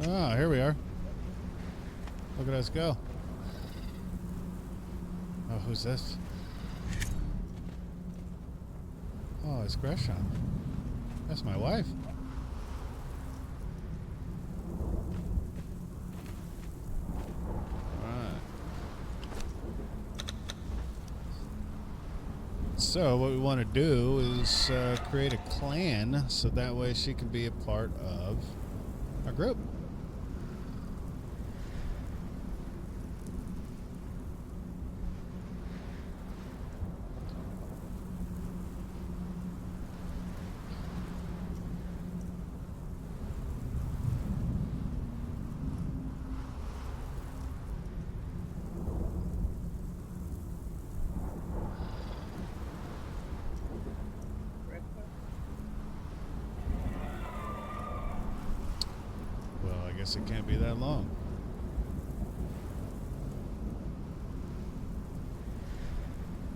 Oh, here we are. Look at us go. Oh, who's this? Oh, it's Gresham. That's my wife. Alright. So what we want to do is create a clan so that way she can be a part of our group. It can't be that long.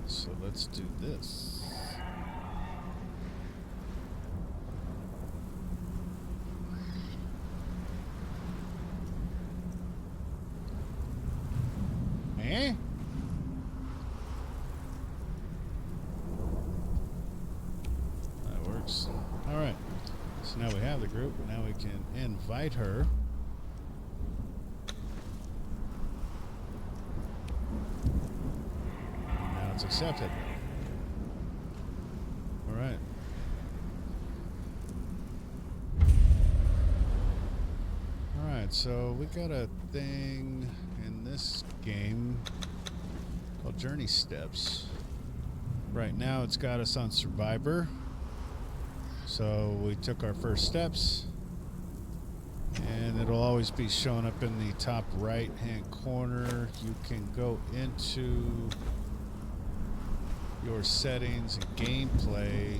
So let's do this. Eh? That works. All right. So now we have the group. Now we can invite her. Accepted. All right. All right, so we got a thing in this game called Journey Steps. Right now it's got us on Survivor. So we took our first steps, and it'll always be showing up in the top right hand corner. You can go into your settings and gameplay,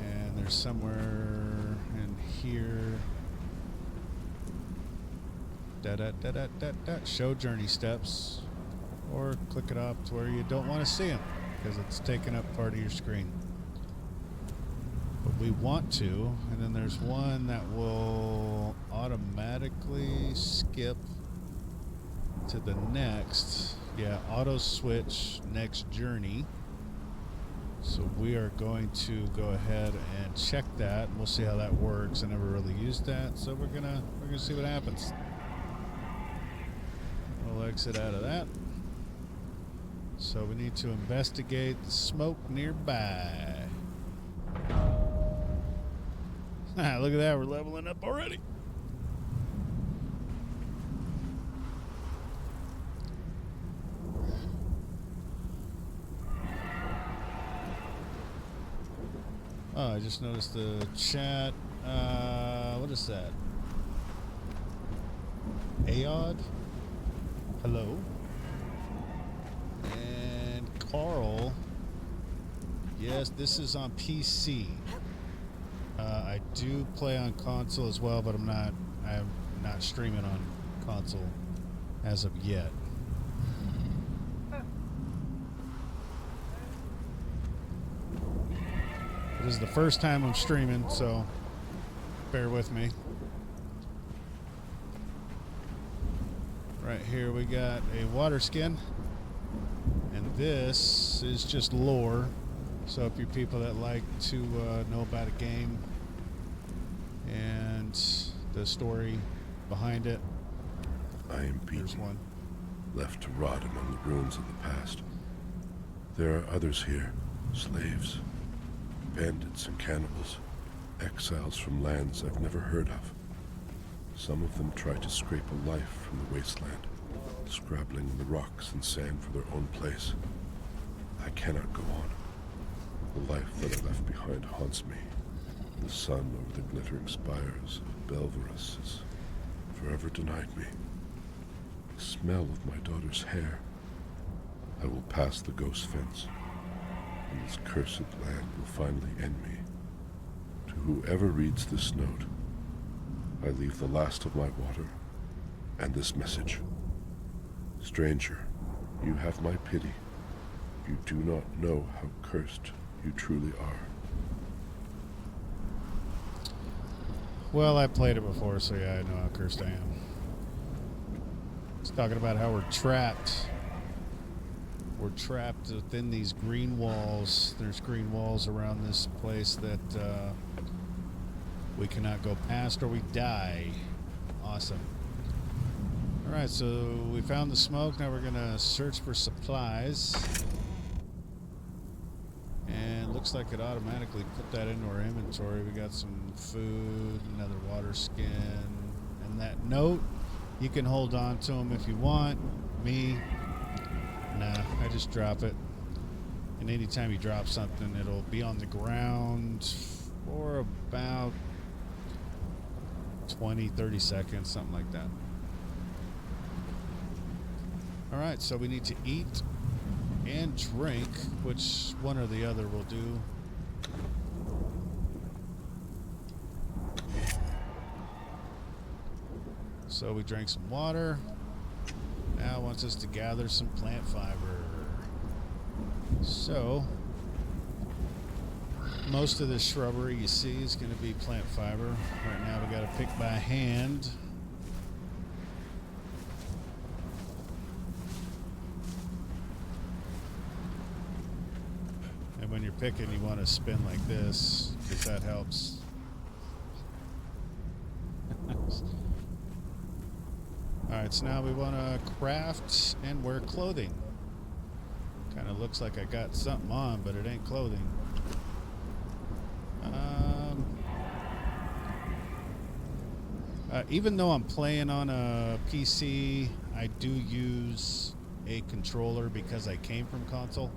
and there's somewhere in here show journey steps, or click it off to where you don't want to see them because it's taking up part of your screen. But we want to, and then there's one that will automatically skip to the next. Yeah, auto switch next journey. So we are going to go ahead and check that. We'll see how that works. I never really used that, so we're gonna see what happens. We'll exit out of that. So we need to investigate the smoke nearby. Look at that, we're leveling up already. Oh, I just noticed the chat. What is that? Aod? Hello? And Carl. Yes, this is on PC. I do play on console as well, but I'm not streaming on console as of yet. This is the first time I'm streaming, so bear with me. Right here we got a water skin, and this is just lore. So if you're people that like to know about a game and the story behind it, I am beaten, left to rot among the ruins of the past. There are others here, slaves, bandits and cannibals, exiles from lands I've never heard of. Some of them try to scrape a life from the wasteland, scrabbling in the rocks and sand for their own place. I cannot go on. The life that I left behind haunts me. The sun over the glittering spires of Belverus has forever denied me. The smell of my daughter's hair. I will pass the ghost fence, and this cursed land will finally end me. To whoever reads this note, I leave the last of my water and this message. Stranger, you have my pity. You do not know how cursed you truly are. Well, I played it before, so yeah, I know how cursed I am. It's talking about how we're trapped. We're trapped within these green walls. There's green walls around this place that we cannot go past or we die. Awesome. Alright, so we found the smoke. Now we're going to search for supplies. And looks like it automatically put that into our inventory. We got some food, another water skin, and that note. You can hold on to them if you want. Me, nah, I just drop it. And anytime you drop something, it'll be on the ground for about 20, 30 seconds, something like that. Alright, so we need to eat and drink, which one or the other will do. So we drank some water. Now it wants us to gather some plant fiber. So most of the shrubbery you see is going to be plant fiber. Right now we got to pick by hand. And when you're picking, you want to spin like this because that helps. Alright, so now we want to craft and wear clothing. Kind of looks like I got something on, but it ain't clothing. Even though I'm playing on a PC, I do use a controller because I came from console.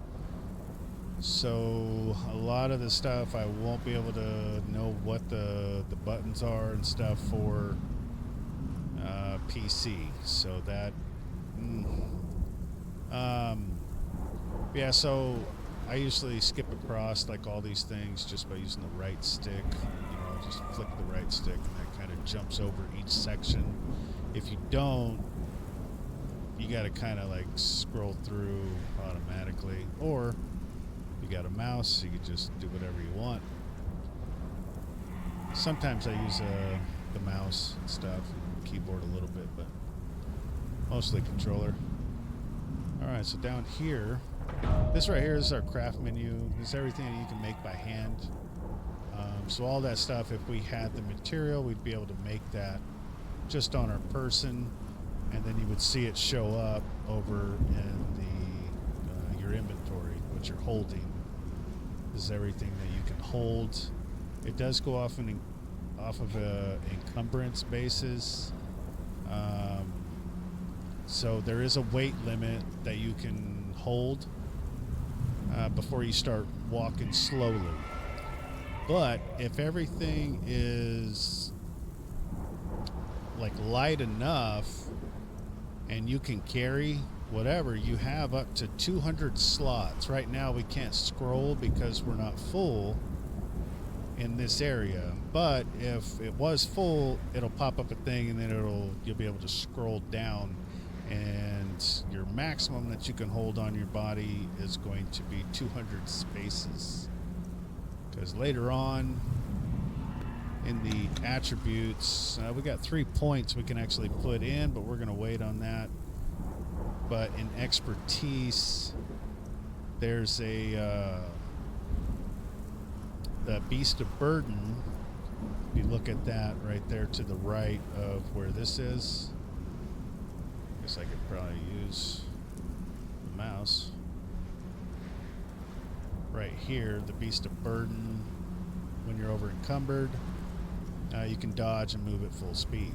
So a lot of the stuff I won't be able to know what the buttons are and stuff for PC. So that yeah, so I usually skip across like all these things just by using the right stick. You know, just flick the right stick and that kind of jumps over each section. If you don't, you got to kind of like scroll through automatically, or you got a mouse, you can just do whatever you want. Sometimes I use the mouse and stuff, and keyboard a little bit, but mostly controller. Alright, so down here, this right here is our craft menu. This is everything that you can make by hand. So all that stuff, if we had the material, we'd be able to make that just on our person, and then you would see it show up over in the your inventory, what you're holding. This is everything that you can hold. It does go off of a encumbrance basis. So there is a weight limit that you can hold before you start walking slowly. But if everything is like light enough and you can carry whatever, you have up to 200 slots. Right now we can't scroll because we're not full in this area, but if it was full, it'll pop up a thing and then you'll be able to scroll down, and your maximum that you can hold on your body is going to be 200 spaces. Because later on in the attributes, we got 3 points we can actually put in, but we're going to wait on that. But in expertise, there's the beast of burden. If you look at that right there to the right of where this is, I guess I could probably use the mouse. Right here, the beast of burden, when you're over encumbered, you can dodge and move at full speed.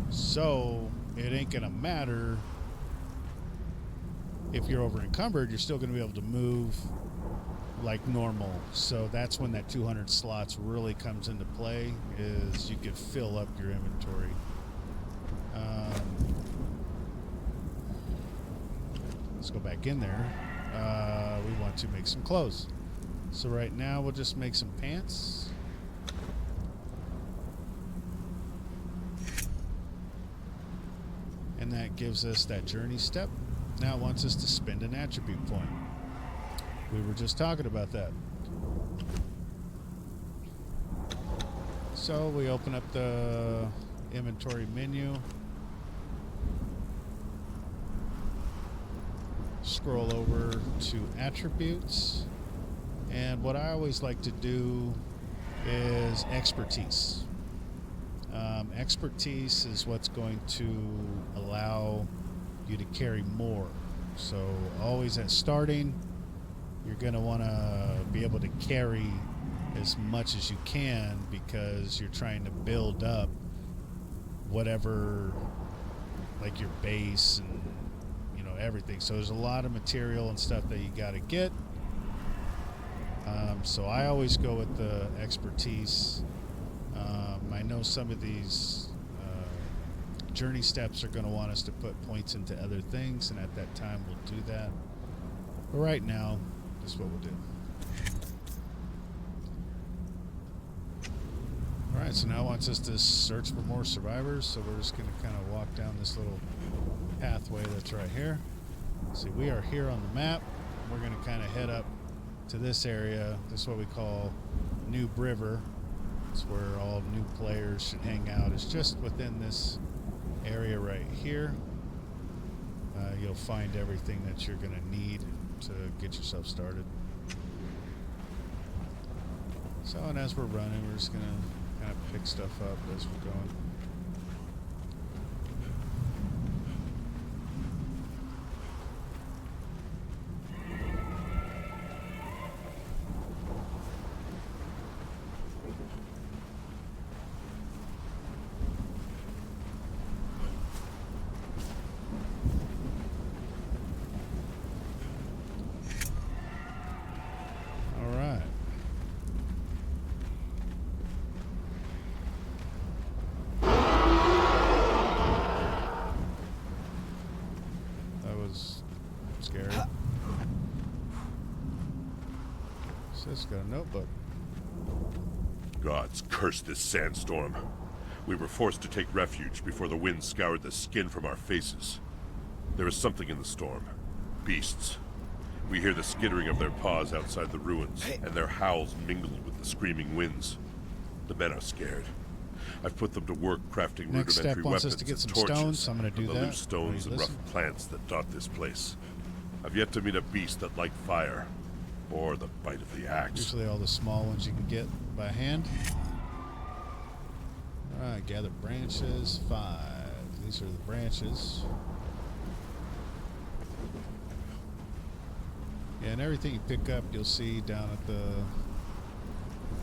So it ain't gonna matter if you're over encumbered, you're still gonna be able to move like normal. So that's when that 200 slots really comes into play, is you can fill up your inventory. Let's go back in there. We want to make some clothes. So right now we'll just make some pants. And that gives us that journey step. Now it wants us to spend an attribute point. We were just talking about that. So we open up the inventory menu, scroll over to attributes, and what I always like to do is expertise. Expertise is what's going to allow you to carry more. So always at starting, you're going to want to be able to carry as much as you can because you're trying to build up whatever, like your base and everything. So there's a lot of material and stuff that you got to get. So I always go with the expertise. I know some of these journey steps are going to want us to put points into other things, and at that time we'll do that. But right now, this is what we'll do. Alright, so now it wants us to search for more survivors, so we're just going to kind of walk down this little pathway that's right here. See, we are here on the map. We're going to kind of head up to this area. This is what we call New River. It's where all new players should hang out. It's just within this area right here. You'll find everything that you're going to need to get yourself started. So, and as we're running, we're just going to kind of pick stuff up as we're going. It's got a notebook. Gods curse this sandstorm. We were forced to take refuge before the wind scoured the skin from our faces. There is something in the storm. Beasts. We hear the skittering of their paws outside the ruins, and their howls mingled with the screaming winds. The men are scared. I've put them to work crafting Next step rudimentary wants weapons us to get and some torches stones, so I'm going to do from the that. loose stones and rough plants that dot this place. I've yet to meet a beast that liked fire, or the bite of the axe. Usually all the small ones you can get by hand. Alright, gather branches. 5. These are the branches. Yeah, and everything you pick up, you'll see down at the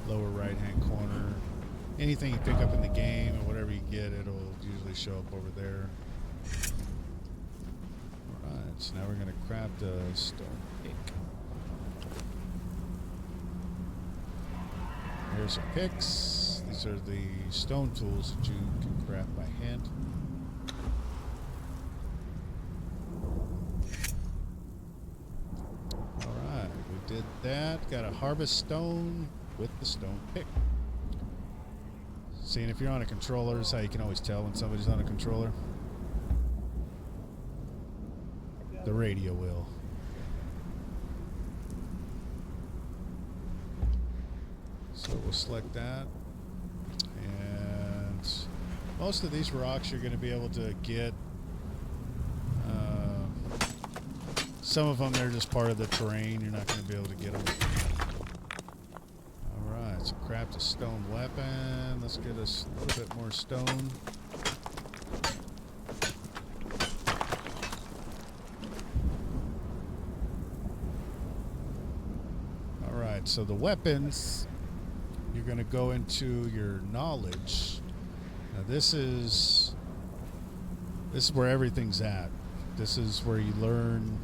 lower right-hand corner. Anything you pick up in the game or whatever you get, it'll usually show up over there. Alright, so now we're going to craft a stone pick. Here's some picks. These are the stone tools that you can craft by hand. Alright, we did that. Got a harvest stone with the stone pick. See, and if you're on a controller, that's how you can always tell when somebody's on a controller. The radio will. So we'll select that, and most of these rocks you're going to be able to get. Some of them, they're just part of the terrain. You're not going to be able to get them. Alright, so craft a stone weapon. Let's get us a little bit more stone. Alright, so the weapons, you're going to go into your knowledge. Now this is where everything's at. This is where you learn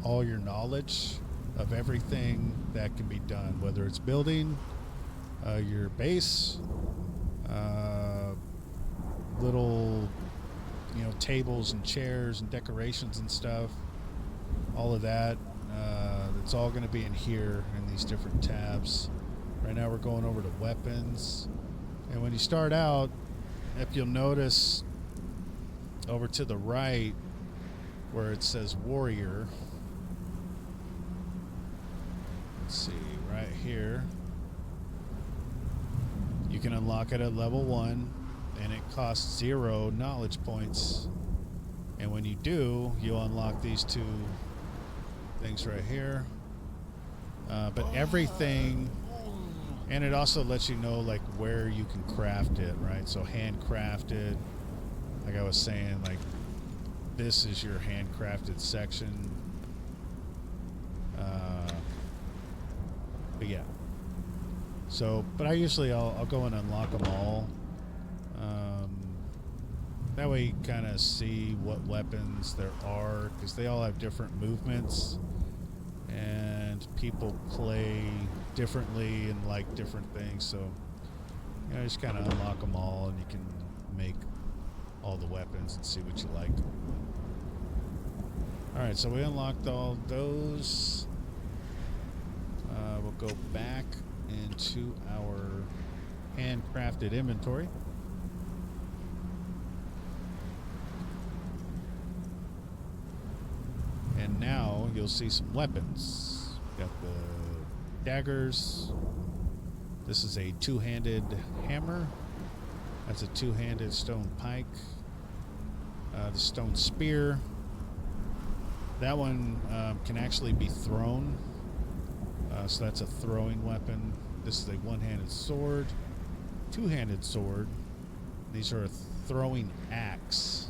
all your knowledge of everything that can be done, whether it's building your base, little tables and chairs and decorations and stuff, all of that. It's all going to be in here in these different tabs. Right now we're going over to weapons, and when you start out, if you'll notice over to the right where it says warrior, let's see, right here, you can unlock it at level 1, and it costs 0 knowledge points. And when you do, you'll unlock these 2 things right here. But everything, and it also lets you know like where you can craft it, right? So handcrafted, like I was saying, like this is your handcrafted section. But yeah. So, but I'll go and unlock them all. That way you kind of see what weapons there are, because they all have different movements, and people play differently and like different things. So, you know, just kind of unlock them all, and you can make all the weapons and see what you like. All right, so we unlocked all those. We'll go back into our handcrafted inventory. And now you'll see some weapons. Got the daggers. This is a 2-handed hammer. That's a 2-handed stone pike. The stone spear. That one can actually be thrown. So that's a throwing weapon. This is a 1-handed sword. 2-handed sword. These are a throwing axe.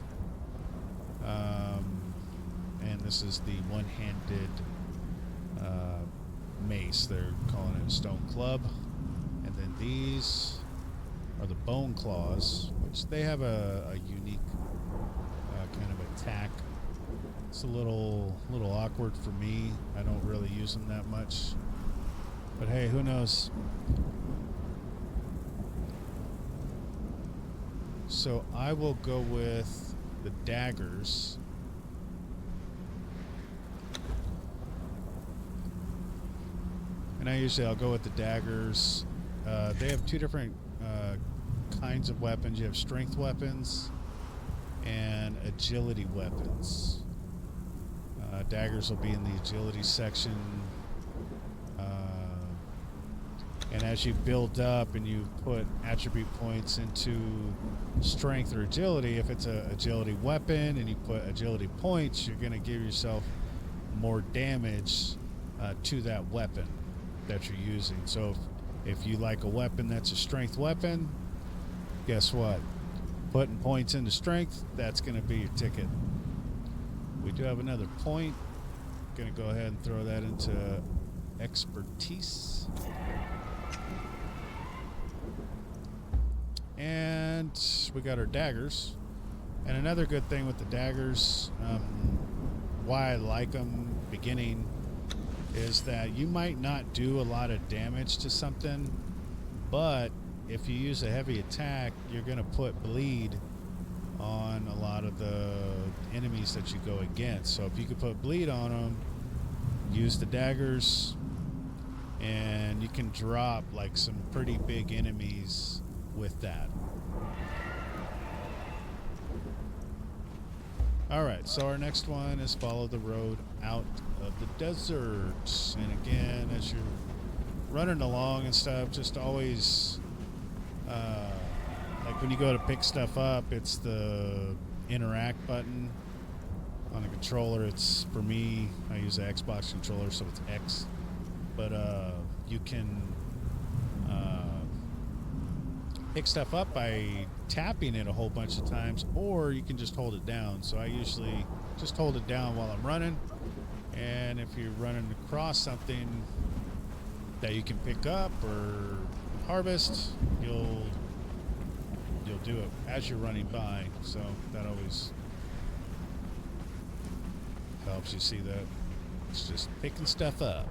And this is the 1-handed mace. They're calling it a stone club. And then these are the bone claws, which they have a unique kind of attack. It's a little awkward for me. I don't really use them that much. But hey, who knows? So I will go with the daggers. And I'll go with the daggers. They have 2 different kinds of weapons. You have strength weapons and agility weapons. Daggers will be in the agility section. And as you build up and you put attribute points into strength or agility, if it's an agility weapon and you put agility points, you're going to give yourself more damage to that weapon that you're using. So if you like a weapon that's a strength weapon, guess what? Putting points into strength, that's going to be your ticket. We do have another point. Going to go ahead and throw that into expertise. And we got our daggers. And another good thing with the daggers, why I like them beginning, is that you might not do a lot of damage to something, but if you use a heavy attack, you're going to put bleed on a lot of the enemies that you go against. So if you could put bleed on them, use the daggers, and you can drop like some pretty big enemies with that. Alright, so our next one is follow the road out of the desert. And again, as you're running along and stuff, just always like when you go to pick stuff up, it's the interact button on the controller. It's, for me, I use the Xbox controller, so it's X. But you can pick stuff up by tapping it a whole bunch of times, or you can just hold it down. So I usually just hold it down while I'm running, and if you're running across something that you can pick up or harvest, you'll do it as you're running by. So that always helps you see that it's just picking stuff up.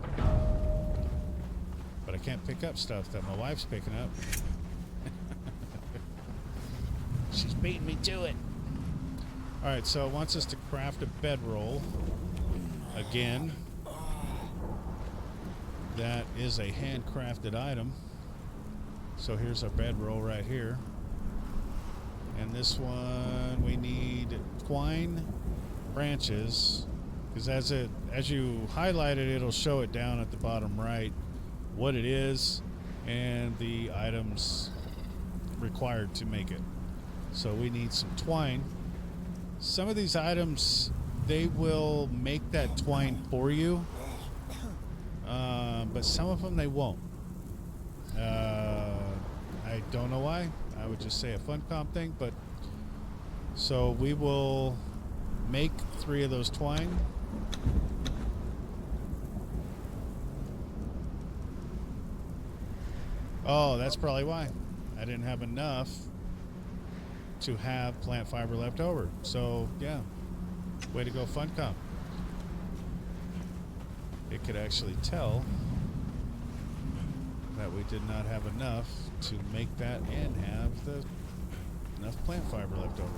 But I can't pick up stuff that my wife's picking up. She's beating me to it. Alright, so it wants us to craft a bedroll. Again, that is a handcrafted item. So here's our bedroll right here. And this one, we need twine branches, because as you highlight it, it'll show it down at the bottom right what it is and the items required to make it. So we need some twine. Some of these items, they will make that twine for you, but some of them they won't. I don't know why. I would just say a Funcom thing, but so we will make 3 of those twine. Oh, that's probably why. I didn't have enough to have plant fiber left over. So, yeah. Way to go, Funcom. It could actually tell that we did not have enough to make that and have enough plant fiber left over.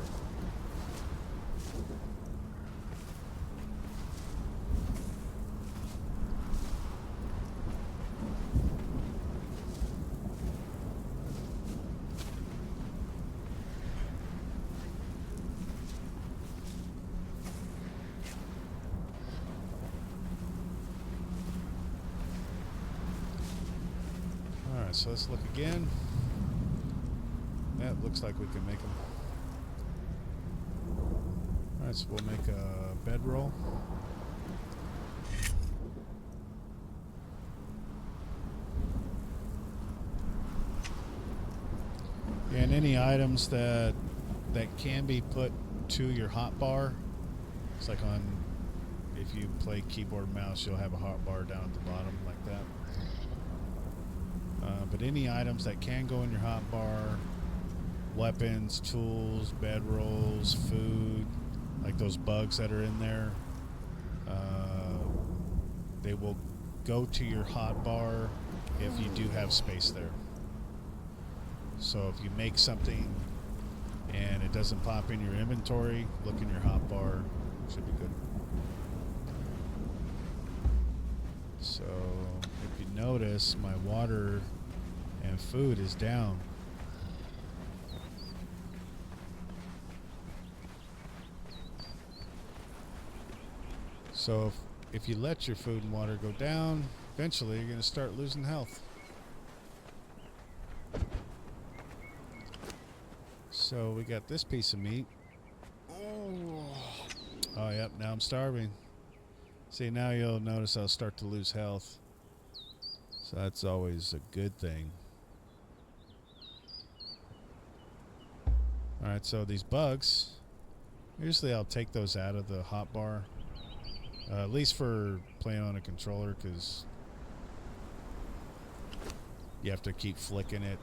Alright, so let's look again. That looks like we can make them. Alright, so we'll make a bedroll. And any items that can be put to your hotbar. It's like on, if you play keyboard and mouse, you'll have a hotbar down at the bottom like that. But any items that can go in your hotbar, weapons, tools, bedrolls, food, like those bugs that are in there, they will go to your hotbar if you do have space there. So if you make something and it doesn't pop in your inventory, look in your hotbar. Should be good. So if you notice, my water and food is down. So if you let your food and water go down, eventually you're going to start losing health. So we got this piece of meat. Oh, yep, now I'm starving. See, now you'll notice I'll start to lose health. So that's always a good thing. Alright, so these bugs, usually I'll take those out of the hotbar. At least for playing on a controller, because you have to keep flicking it,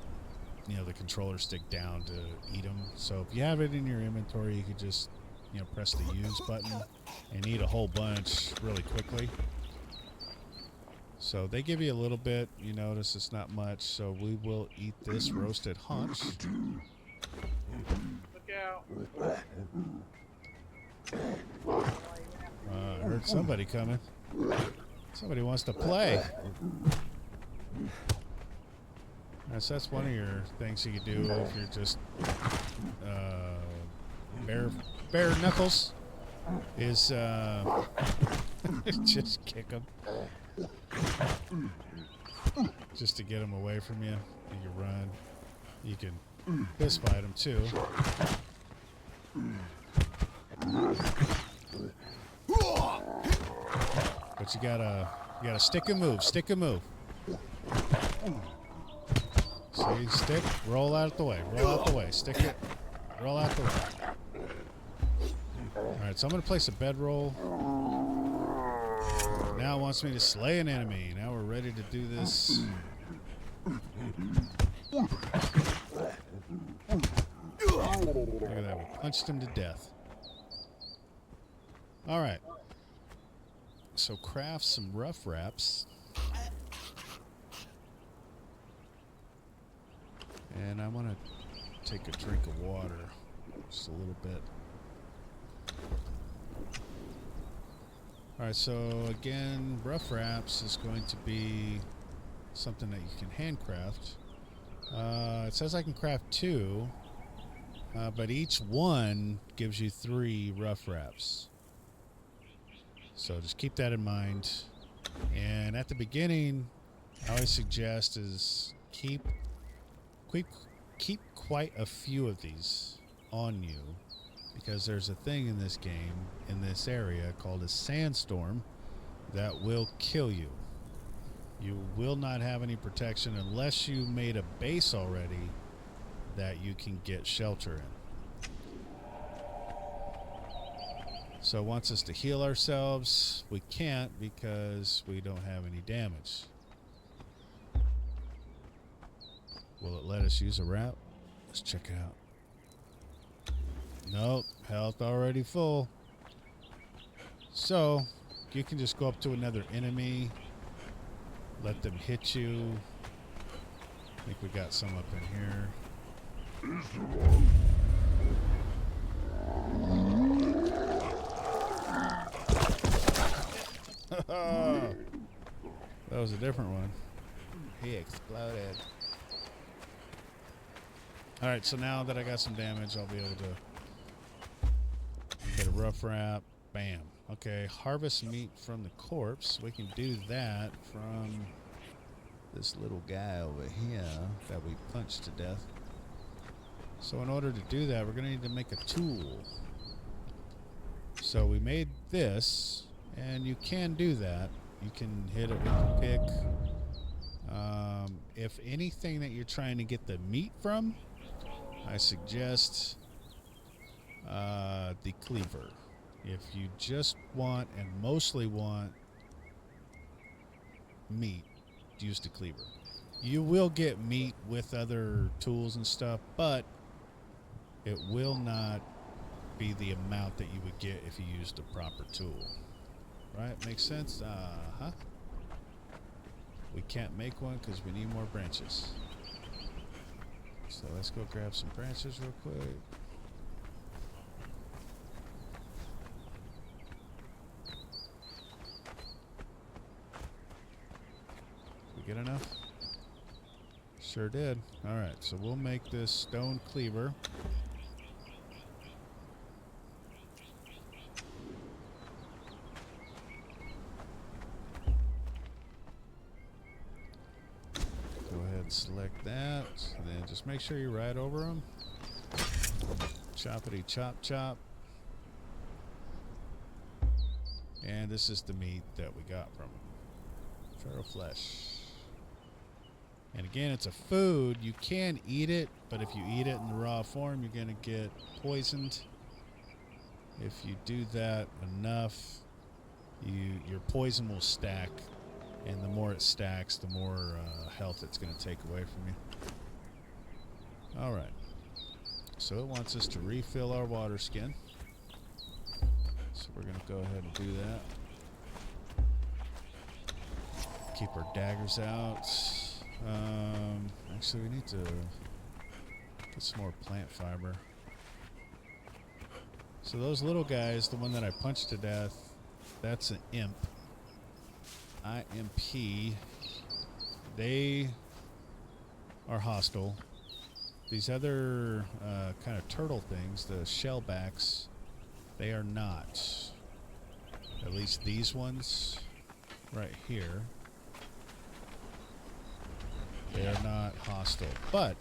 you know, the controller stick down to eat them. So if you have it in your inventory, you could just, you know, press the use button and eat a whole bunch really quickly. So they give you a little bit. You notice it's not much. So we will eat this roasted haunch. Look out. I heard somebody coming. Somebody wants to play. Right, so that's one of your things you could do if you're just bare knuckles is just kick them just to get them away from you. You can run. You can fist fight them too. But you gotta stick and move. Stick and move. See, stick, roll out the way, roll out the way, stick it, roll out the way. Alright, so I'm going to place a bedroll. Now it wants me to slay an enemy. Now we're ready to do this. Look at that, we punched him to death. Alright. So craft some rough wraps. And I want to take a drink of water, just a little bit. Alright, so again, rough wraps is going to be something that you can handcraft. It says I can craft 2, but each one gives you 3 rough wraps. So just keep that in mind. And at the beginning, I always suggest is keep keep quite a few of these on you because there's a thing in this game, in this area, called a sandstorm that will kill you. You will not have any protection unless you made a base already that you can get shelter in. So it wants us to heal ourselves. We can't because we don't have any damage. Will it let us use a wrap? Let's check it out. Nope, health already full. So you can just go up to another enemy, let them hit you. I think we got some up in here. That was a different one. He exploded. Alright, so now that I got some damage, I'll be able to get a rough wrap. Bam. Okay, harvest meat from the corpse. We can do that from this little guy over here that we punched to death. So in order to do that, we're going to need to make a tool. So we made this, and you can do that. You can hit it with a pick. If anything that you're trying to get the meat from, I suggest the cleaver. If you just want and mostly want meat, use the cleaver. You will get meat with other tools and stuff, but it will not be the amount that you would get if you used the proper tool. Right? Makes sense? Uh-huh. We can't make one because we need more branches. So let's go grab some branches real quick. We get enough? Sure did. Alright, so we'll make this stone cleaver. Select that, and then just make sure you ride over them. Choppity chop chop. And this is the meat that we got from it. Feral flesh. And again, it's a food. You can eat it, but if you eat it in the raw form, you're going to get poisoned. If you do that enough, your poison will stack. And the more it stacks, the more health it's going to take away from you. Alright. So it wants us to refill our water skin. So we're going to go ahead and do that. Keep our daggers out. Actually, we need to get some more plant fiber. So those little guys, the one that I punched to death, that's an imp. IMP. They are hostile. These other kind of turtle things, the shellbacks, they are not. At least these ones right here, they are not hostile. But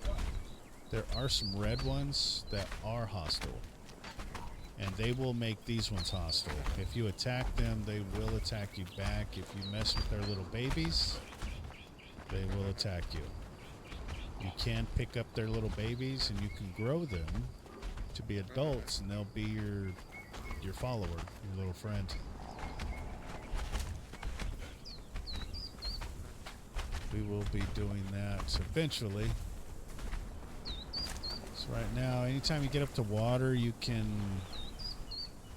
there are some red ones that are hostile. And they will make these ones hostile. If you attack them, they will attack you back. If you mess with their little babies, they will attack you. You can pick up their little babies and you can grow them to be adults, and they'll be your follower, your little friend. We will be doing that eventually. So right now, anytime you get up to water, you can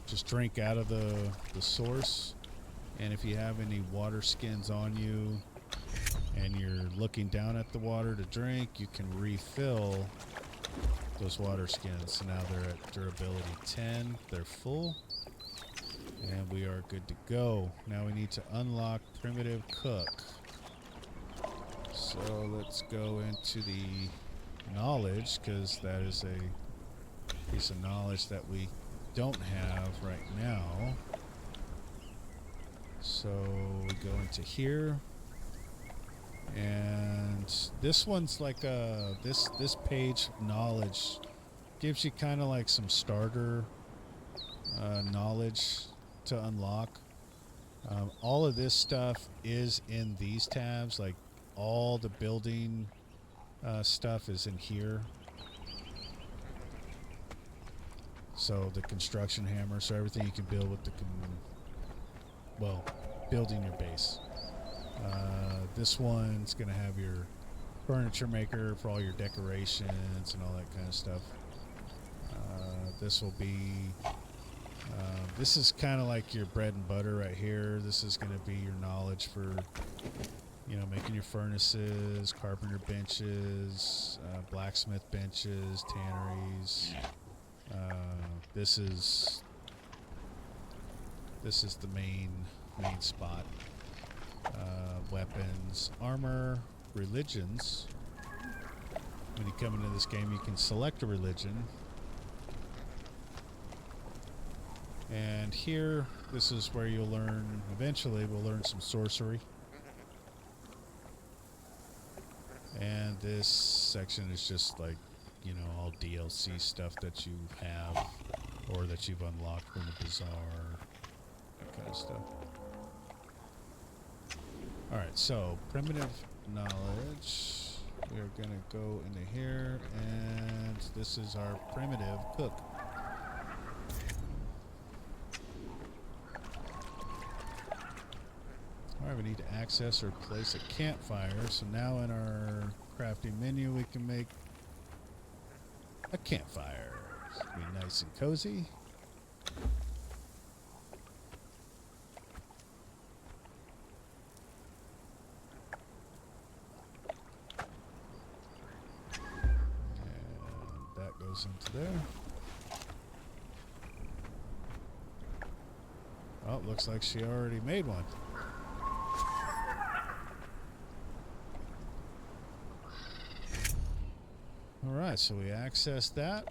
just drink out of the source. And if you have any water skins on you and you're looking down at the water to drink, you can refill those water skins. So now they're at durability 10. They're full. And we are good to go. Now we need to unlock primitive cook. So let's go into the knowledge, because that is a piece of knowledge that we don't have right now. So we go into here. And this one's like this page of knowledge gives you kind of like some starter knowledge to unlock. All of this stuff is in these tabs. Like all the building stuff is in here. So the construction hammer, so everything you can build with the building your base. This one's gonna have your furniture maker for all your decorations and all that kind of stuff. This will be this is kind of like your bread and butter right here. This is going to be your knowledge for, you know, making your furnaces, carpenter benches, blacksmith benches, tanneries. This is the main spot. Weapons, armor, religions. When you come into this game, you can select a religion. And here, this is where you'll learn, eventually we'll learn some sorcery. And this section is just like, you know, all DLC stuff that you have or that you've unlocked from the bazaar, that kind of stuff. Alright, so primitive knowledge. We're gonna go into here, and this is our primitive cook. Alright, we need to access or place a campfire. So now in our crafting menu, we can make a campfire. It's gonna be nice and cozy. And that goes into there. Oh, looks like she already made one. Alright, so we access that.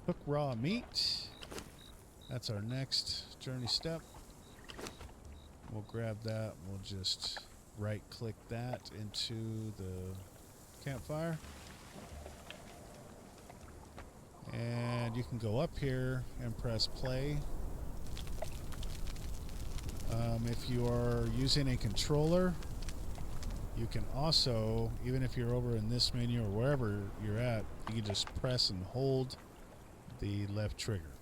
Cook raw meat. That's our next journey step. We'll grab that. We'll just right click that into the campfire. And you can go up here and press play. If you are using a controller, you can also, even if you're over in this menu or wherever you're at, you can just press and hold the left trigger.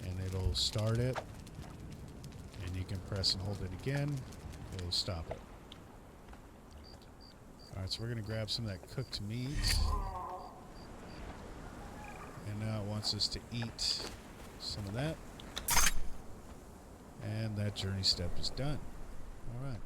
And it'll start it. And you can press and hold it again. It'll stop it. Alright, so we're going to grab some of that cooked meat. And now it wants us to eat some of that. And that journey step is done. Alright.